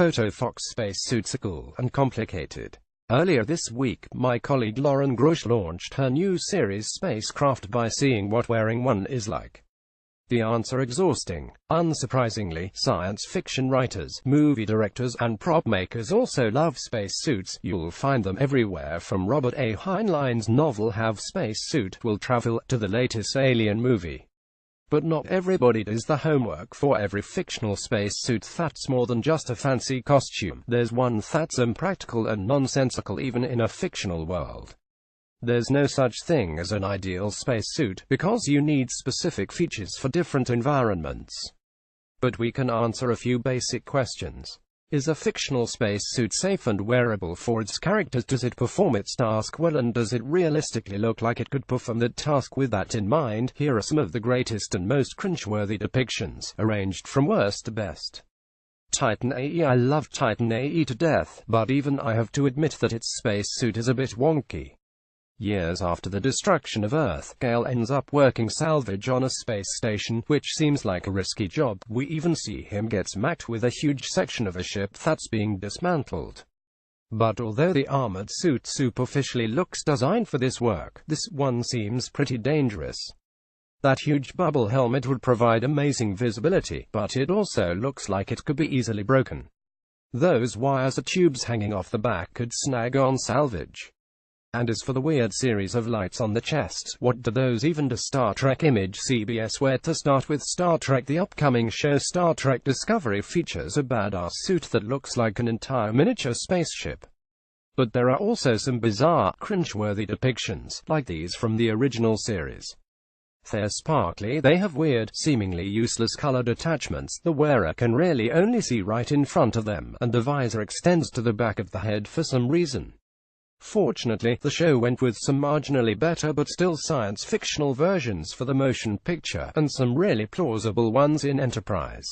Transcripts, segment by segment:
photo. Fox spacesuits are cool and complicated. Earlier this week, my colleague Lauren Grush launched her new series Spacecraft by seeing what wearing one is like. The answer: exhausting. Unsurprisingly, science fiction writers, movie directors, and prop makers also love spacesuits. You'll find them everywhere, from Robert A. Heinlein's novel Have Spacesuit Will Travel to the latest Alien movie. But not everybody does the homework. For every fictional spacesuit that's more than just a fancy costume, there's one that's impractical and nonsensical even in a fictional world. There's no such thing as an ideal spacesuit, because you need specific features for different environments. But we can answer a few basic questions. Is a fictional spacesuit safe and wearable for its characters? Does it perform its task well, and does it realistically look like it could perform that task? With that in mind, here are some of the greatest and most cringeworthy depictions, arranged from worst to best. Titan AE. I love Titan AE to death, but even I have to admit that its spacesuit is a bit wonky. Years after the destruction of Earth, Gale ends up working salvage on a space station, which seems like a risky job. We even see him get smacked with a huge section of a ship that's being dismantled. But although the armored suit superficially looks designed for this work, this one seems pretty dangerous. That huge bubble helmet would provide amazing visibility, but it also looks like it could be easily broken. Those wires or tubes hanging off the back could snag on salvage. And as for the weird series of lights on the chest, what do those even do? Star Trek Image CBS. Where to start with Star Trek? The upcoming show Star Trek Discovery features a badass suit that looks like an entire miniature spaceship. But there are also some bizarre, cringeworthy depictions, like these from the original series. They're sparkly, they have weird, seemingly useless colored attachments, the wearer can really only see right in front of them, and the visor extends to the back of the head for some reason. Fortunately, the show went with some marginally better but still science-fictional versions for the motion picture, and some really plausible ones in Enterprise.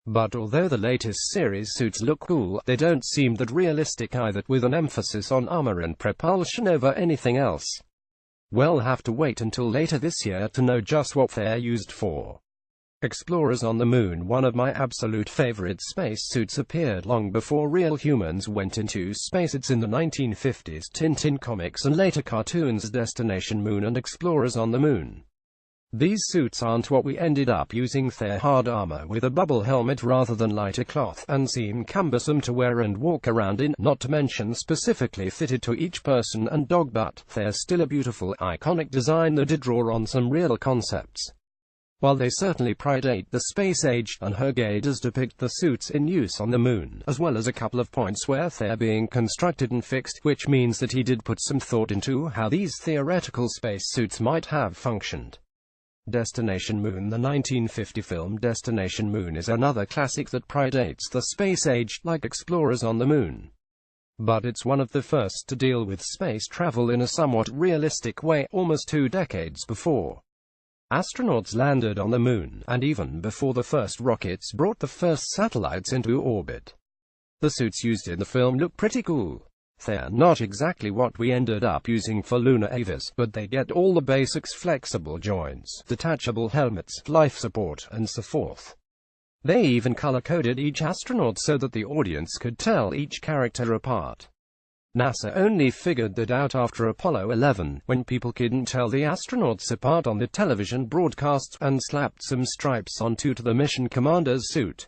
But although the latest series suits look cool, they don't seem that realistic either, with an emphasis on armor and propulsion over anything else. We'll have to wait until later this year to know just what they're used for. Explorers on the Moon. One of my absolute favorite spacesuits appeared long before real humans went into space. It's in the 1950s Tintin comics and later cartoons Destination Moon and Explorers on the Moon. These suits aren't what we ended up using. They're hard armor with a bubble helmet rather than lighter cloth, and seem cumbersome to wear and walk around in, not to mention specifically fitted to each person and dog. But they're still a beautiful, iconic design that did draw on some real concepts. While they certainly predate the space age, Unhergay does depict the suits in use on the Moon, as well as a couple of points where they're being constructed and fixed, which means that he did put some thought into how these theoretical spacesuits might have functioned. Destination Moon. The 1950 film Destination Moon is another classic that predates the space age, like Explorers on the Moon. But it's one of the first to deal with space travel in a somewhat realistic way, almost 2 decades before astronauts landed on the Moon, and even before the first rockets brought the first satellites into orbit. The suits used in the film look pretty cool. They're not exactly what we ended up using for lunar EVAs, but they get all the basics: flexible joints, detachable helmets, life support, and so forth. They even color-coded each astronaut so that the audience could tell each character apart. NASA only figured that out after Apollo 11, when people couldn't tell the astronauts apart on the television broadcasts, and slapped some stripes onto the mission commander's suit.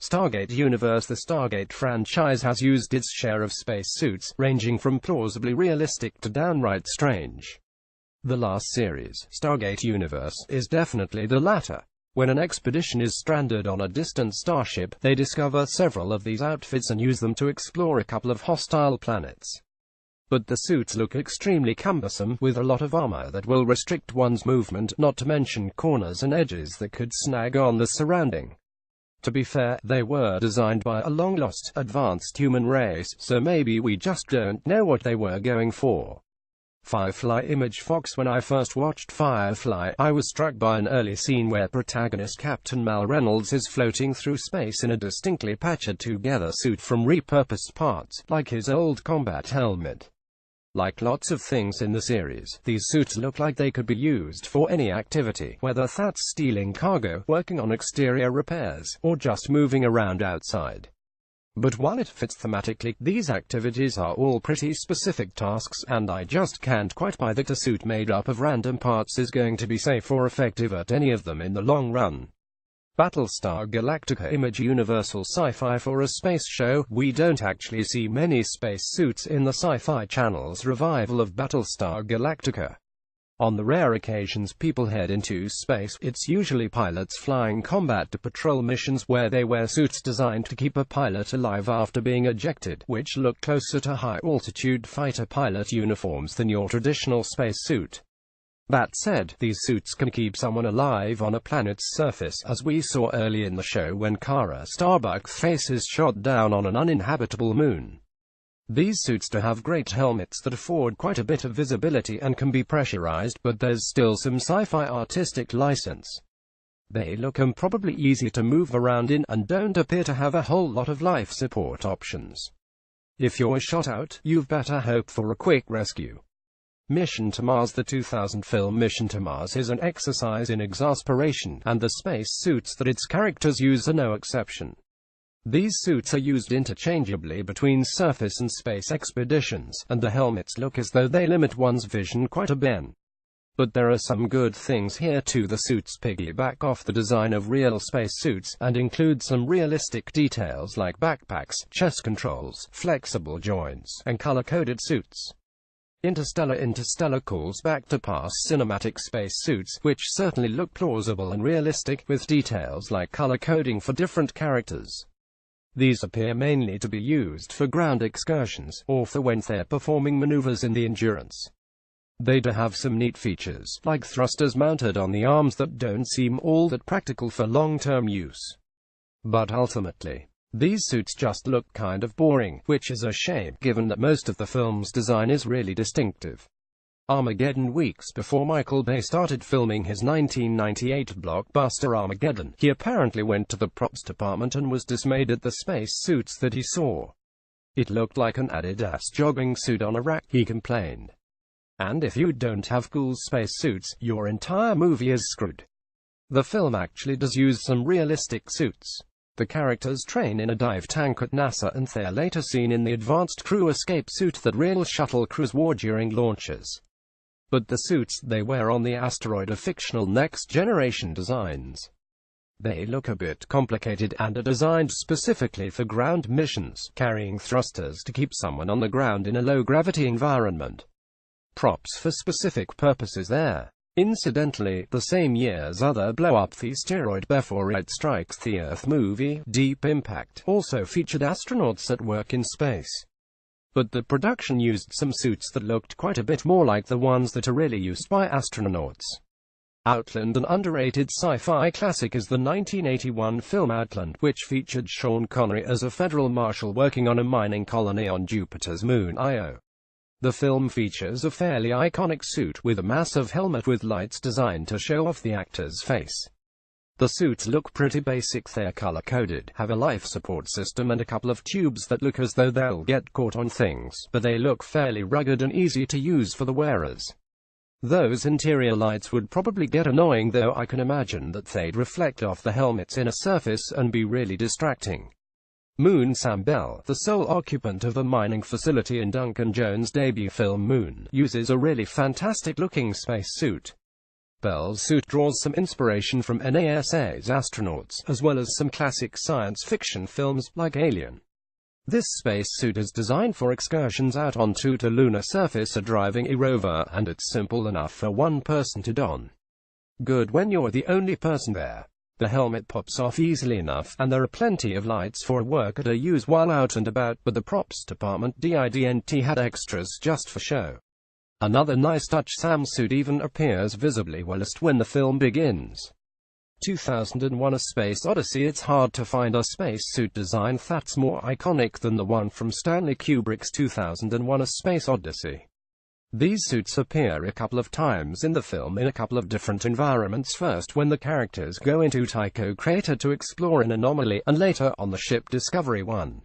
Stargate Universe. The Stargate franchise has used its share of spacesuits, ranging from plausibly realistic to downright strange. The last series, Stargate Universe, is definitely the latter. When an expedition is stranded on a distant starship, they discover several of these outfits and use them to explore a couple of hostile planets. But the suits look extremely cumbersome, with a lot of armor that will restrict one's movement, not to mention corners and edges that could snag on the surrounding. To be fair, they were designed by a long-lost, advanced human race, so maybe we just don't know what they were going for. Firefly Image Fox. When I first watched Firefly, I was struck by an early scene where protagonist Captain Mal Reynolds is floating through space in a distinctly patched-together suit from repurposed parts, like his old combat helmet. Like lots of things in the series, these suits look like they could be used for any activity, whether that's stealing cargo, working on exterior repairs, or just moving around outside. But while it fits thematically, these activities are all pretty specific tasks, and I just can't quite buy that a suit made up of random parts is going to be safe or effective at any of them in the long run. Battlestar Galactica Image Universal Sci-Fi. For a space show, we don't actually see many space suits in the Sci-Fi Channel's revival of Battlestar Galactica. On the rare occasions people head into space, it's usually pilots flying combat to patrol missions where they wear suits designed to keep a pilot alive after being ejected, which look closer to high-altitude fighter pilot uniforms than your traditional space suit. That said, these suits can keep someone alive on a planet's surface, as we saw early in the show when Kara Starbuck's face is shot down on an uninhabitable moon. These suits do have great helmets that afford quite a bit of visibility and can be pressurized, but there's still some sci-fi artistic license. They look probably easy to move around in, and don't appear to have a whole lot of life support options. If you're shot out, you've better hope for a quick rescue. Mission to Mars. The 2000 film Mission to Mars is an exercise in exasperation, and the space suits that its characters use are no exception. These suits are used interchangeably between surface and space expeditions, and the helmets look as though they limit one's vision quite a bit. But there are some good things here too. The suits piggyback off the design of real space suits, and include some realistic details like backpacks, chest controls, flexible joints, and color-coded suits. Interstellar calls back to past cinematic space suits, which certainly look plausible and realistic, with details like color coding for different characters. These appear mainly to be used for ground excursions, or for when they're performing maneuvers in the Endurance. They do have some neat features, like thrusters mounted on the arms that don't seem all that practical for long-term use. But ultimately, these suits just look kind of boring, which is a shame, given that most of the film's design is really distinctive. Armageddon. Weeks before Michael Bay started filming his 1998 blockbuster Armageddon, he apparently went to the props department and was dismayed at the space suits that he saw. It looked like an Adidas jogging suit on a rack, he complained. And if you don't have cool space suits, your entire movie is screwed. The film actually does use some realistic suits. The characters train in a dive tank at NASA, and they're later seen in the advanced crew escape suit that real shuttle crews wore during launches. But the suits they wear on the asteroid are fictional next-generation designs. They look a bit complicated and are designed specifically for ground missions, carrying thrusters to keep someone on the ground in a low-gravity environment. Props for specific purposes there. Incidentally, the same year's other blow-up, the asteroid before it strikes the Earth movie, Deep Impact, also featured astronauts at work in space. But the production used some suits that looked quite a bit more like the ones that are really used by astronauts. Outland. An underrated sci-fi classic is the 1981 film Outland, which featured Sean Connery as a federal marshal working on a mining colony on Jupiter's moon Io. The film features a fairly iconic suit, with a massive helmet with lights designed to show off the actor's face. The suits look pretty basic. They're color-coded, have a life support system and a couple of tubes that look as though they'll get caught on things, but they look fairly rugged and easy to use for the wearers. Those interior lights would probably get annoying, though I can imagine that they'd reflect off the helmet's inner surface and be really distracting. Moon. Sam Bell, the sole occupant of a mining facility in Duncan Jones' debut film Moon, uses a really fantastic-looking space suit. Bell's suit draws some inspiration from NASA's astronauts, as well as some classic science fiction films, like Alien. This space suit is designed for excursions out onto the lunar surface or driving a rover, and it's simple enough for one person to don. Good when you're the only person there. The helmet pops off easily enough, and there are plenty of lights for a worker to use while out and about, but the props department didn't had extras just for show. Another nice touch, Sam's suit even appears visibly whilst when the film begins. 2001: A Space Odyssey. It's hard to find a spacesuit design that's more iconic than the one from Stanley Kubrick's 2001: A Space Odyssey. These suits appear a couple of times in the film in a couple of different environments, first when the characters go into Tycho Crater to explore an anomaly, and later on the ship Discovery 1.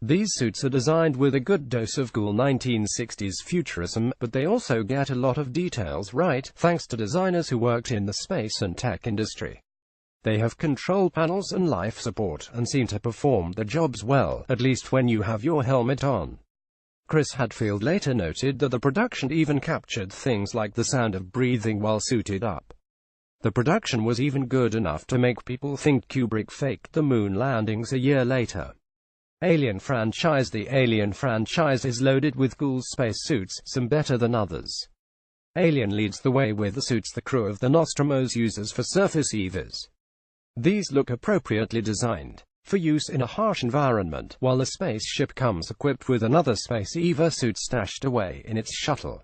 These suits are designed with a good dose of cool 1960s futurism, but they also get a lot of details right, thanks to designers who worked in the space and tech industry. They have control panels and life support, and seem to perform the jobs well, at least when you have your helmet on. Chris Hadfield later noted that the production even captured things like the sound of breathing while suited up. The production was even good enough to make people think Kubrick faked the moon landings a year later. Alien franchise. The Alien franchise is loaded with cool space suits, some better than others. Alien leads the way with the suits the crew of the Nostromo's uses for surface EVAs. These look appropriately designed for use in a harsh environment, while the spaceship comes equipped with another space EVA suit stashed away in its shuttle.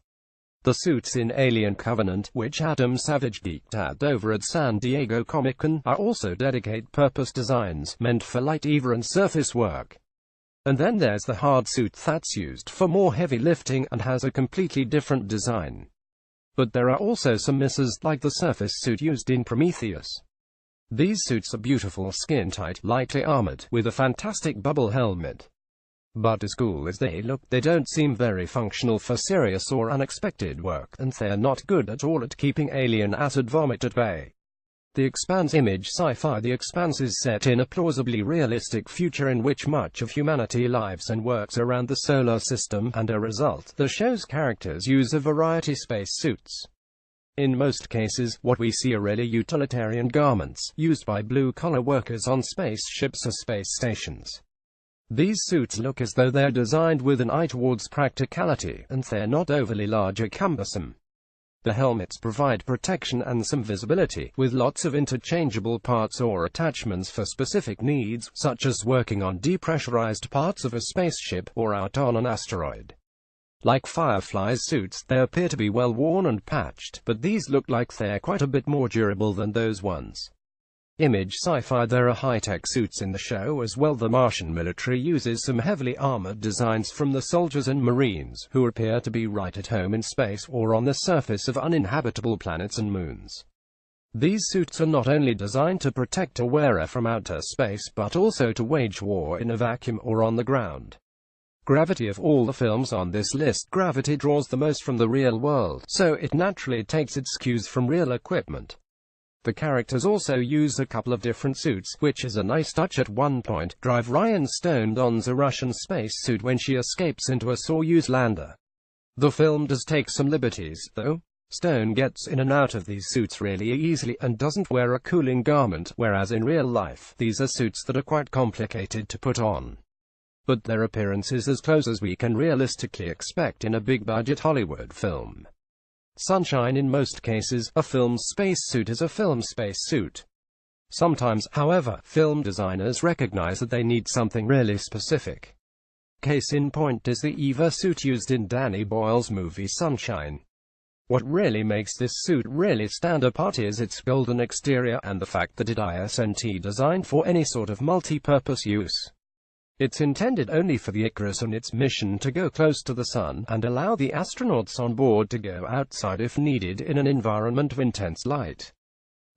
The suits in Alien Covenant, which Adam Savage geeked at over at San Diego Comic-Con, are also dedicated purpose designs, meant for light EVA and surface work. And then there's the hard suit that's used for more heavy lifting, and has a completely different design. But there are also some misses, like the surface suit used in Prometheus. These suits are beautiful, skin-tight, lightly armored, with a fantastic bubble helmet. But as cool as they look, they don't seem very functional for serious or unexpected work, and they're not good at all at keeping alien acid vomit at bay. The Expanse image. Sci-Fi. The Expanse is set in a plausibly realistic future in which much of humanity lives and works around the solar system, and a result, the show's characters use a variety of space suits. In most cases, what we see are really utilitarian garments, used by blue-collar workers on spaceships or space stations. These suits look as though they're designed with an eye towards practicality, and they're not overly large or cumbersome. The helmets provide protection and some visibility, with lots of interchangeable parts or attachments for specific needs, such as working on depressurized parts of a spaceship, or out on an asteroid. Like Firefly's suits, they appear to be well worn and patched, but these look like they're quite a bit more durable than those ones. Image. Sci-Fi. There are high-tech suits in the show as well. The Martian military uses some heavily armored designs from the soldiers and marines, who appear to be right at home in space, or on the surface of uninhabitable planets and moons. These suits are not only designed to protect a wearer from outer space, but also to wage war in a vacuum or on the ground. Gravity. Of all the films on this list, Gravity draws the most from the real world, so it naturally takes its cues from real equipment. The characters also use a couple of different suits, which is a nice touch. At one point, Ryan Stone dons a Russian spacesuit when she escapes into a Soyuz lander. The film does take some liberties, though. Stone gets in and out of these suits really easily, and doesn't wear a cooling garment, whereas in real life, these are suits that are quite complicated to put on. But their appearance is as close as we can realistically expect in a big-budget Hollywood film. Sunshine. In most cases, a film spacesuit is a film spacesuit. Sometimes, however, film designers recognize that they need something really specific. Case in point is the EVA suit used in Danny Boyle's movie Sunshine. What really makes this suit really stand apart is its golden exterior, and the fact that it isn't designed for any sort of multi-purpose use. It's intended only for the Icarus and its mission to go close to the sun, and allow the astronauts on board to go outside if needed in an environment of intense light.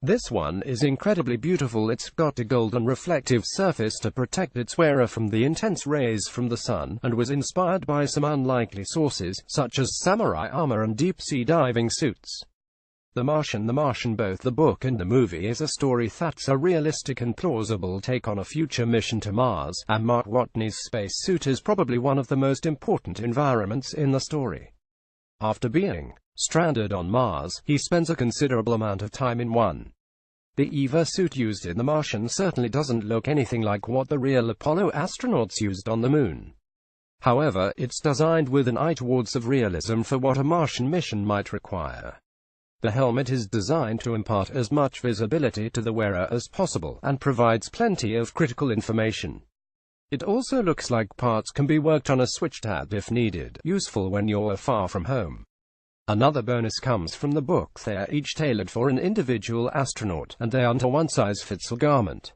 This one is incredibly beautiful. It's got a golden reflective surface to protect its wearer from the intense rays from the sun, and was inspired by some unlikely sources, such as samurai armor and deep-sea diving suits. The Martian. Both the book and the movie is a story that's a realistic and plausible take on a future mission to Mars, and Mark Watney's spacesuit is probably one of the most important environments in the story. After being stranded on Mars, he spends a considerable amount of time in one. The EVA suit used in The Martian certainly doesn't look anything like what the real Apollo astronauts used on the moon. However, it's designed with an eye towards of realism for what a Martian mission might require. The helmet is designed to impart as much visibility to the wearer as possible, and provides plenty of critical information. It also looks like parts can be worked on a switch tab if needed, useful when you're far from home. Another bonus comes from the book. They're each tailored for an individual astronaut, and they aren't a one-size-fits-all garment.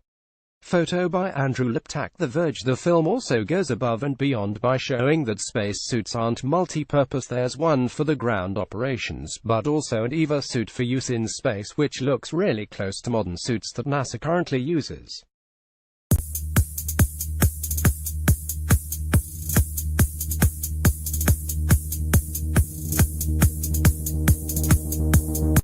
Photo by Andrew Liptak. The Verge. The film also goes above and beyond by showing that spacesuits aren't multi-purpose. There's one for the ground operations, but also an EVA suit for use in space, which looks really close to modern suits that NASA currently uses.